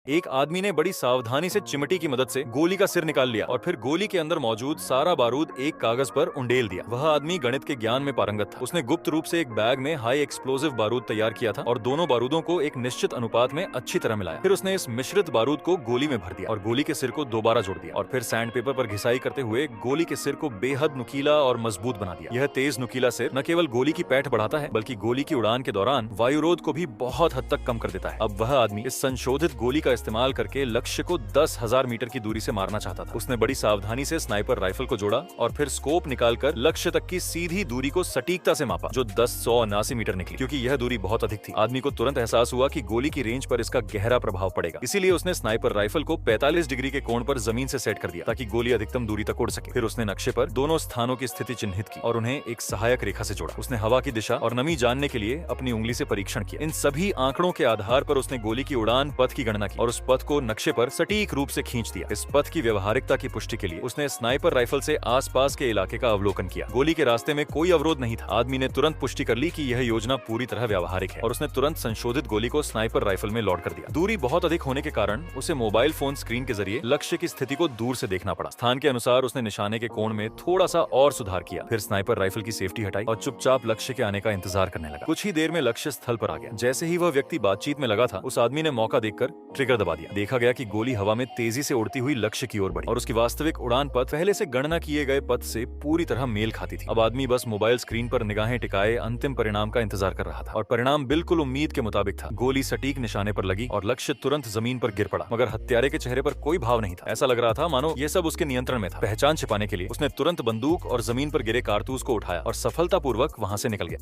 एक आदमी ने बड़ी सावधानी से चिमटी की मदद से गोली का सिर निकाल लिया और फिर गोली के अंदर मौजूद सारा बारूद एक कागज पर उंडेल दिया। वह आदमी गणित के ज्ञान में पारंगत था। उसने गुप्त रूप से एक बैग में हाई एक्सप्लोसिव बारूद तैयार किया था और दोनों बारूदों को एक निश्चित अनुपात में अच्छी तरह मिलाया। फिर उसने इस मिश्रित बारूद को गोली में भर दिया और गोली के सिर को दोबारा जोड़ दिया और फिर सैंड पेपर पर घिसाई करते हुए गोली के सिर को बेहद नुकीला और मजबूत बना दिया। यह तेज नुकीला सिर न केवल गोली की पैठ बढ़ाता है बल्कि गोली की उड़ान के दौरान वायुरोध को भी बहुत हद तक कम कर देता है। अब वह आदमी इस संशोधित गोली का इस्तेमाल करके लक्ष्य को 10,000 मीटर की दूरी से मारना चाहता था। उसने बड़ी सावधानी से स्नाइपर राइफल को जोड़ा और फिर स्कोप निकालकर लक्ष्य तक की सीधी दूरी को सटीकता से मापा, जो 10,179 मीटर निकली। क्योंकि यह दूरी बहुत अधिक थी, आदमी को तुरंत एहसास हुआ कि गोली की रेंज पर इसका गहरा प्रभाव पड़ेगा। इसीलिए उसने स्नाइपर राइफल को 45 डिग्री के कोण पर जमीन से सेट कर दिया ताकि गोली अधिकतम दूरी तक उड़ सके। फिर उसने नक्शे पर दोनों स्थानों की स्थिति चिन्हित की और उन्हें एक सहायक रेखा से जोड़ा। उसने हवा की दिशा और नमी जानने के लिए अपनी उंगली से परीक्षण किया। इन सभी आंकड़ों के आधार पर उसने गोली की उड़ान पथ की गणना की और उस पथ को नक्शे पर सटीक रूप से खींच दिया। इस पथ की व्यवहारिकता की पुष्टि के लिए उसने स्नाइपर राइफल से आसपास के इलाके का अवलोकन किया। गोली के रास्ते में कोई अवरोध नहीं था। आदमी ने तुरंत पुष्टि कर ली कि यह योजना पूरी तरह व्यावहारिक है और उसने तुरंत संशोधित गोली को स्नाइपर राइफल में लोड कर दिया। दूरी बहुत अधिक होने के कारण उसे मोबाइल फोन स्क्रीन के जरिए लक्ष्य की स्थिति को दूर से देखना पड़ा। स्थान के अनुसार उसने निशाने के कोण में थोड़ा सा और सुधार किया। फिर स्नाइपर राइफल की सेफ्टी हटाई और चुपचाप लक्ष्य के आने का इंतजार करने लगा। कुछ ही देर में लक्ष्य स्थल पर आ गया। जैसे ही वह व्यक्ति बातचीत में लगा था, उस आदमी ने मौका देखकर ट्रिगर दबा दिया। देखा गया कि गोली हवा में तेजी से उड़ती हुई लक्ष्य की ओर बढ़ी और उसकी वास्तविक उड़ान पथ पहले से गणना किए गए पथ से पूरी तरह मेल खाती थी। अब आदमी बस मोबाइल स्क्रीन पर निगाहें टिकाए अंतिम परिणाम का इंतजार कर रहा था और परिणाम बिल्कुल उम्मीद के मुताबिक था। गोली सटीक निशाने पर लगी और लक्ष्य तुरंत जमीन पर गिर पड़ा, मगर हत्यारे के चेहरे पर कोई भाव नहीं था। ऐसा लग रहा था मानो ये सब उसके नियंत्रण में था। पहचान छिपाने के लिए उसने तुरंत बंदूक और जमीन पर गिरे कारतूस को उठाया और सफलतापूर्वक वहां से निकल गया।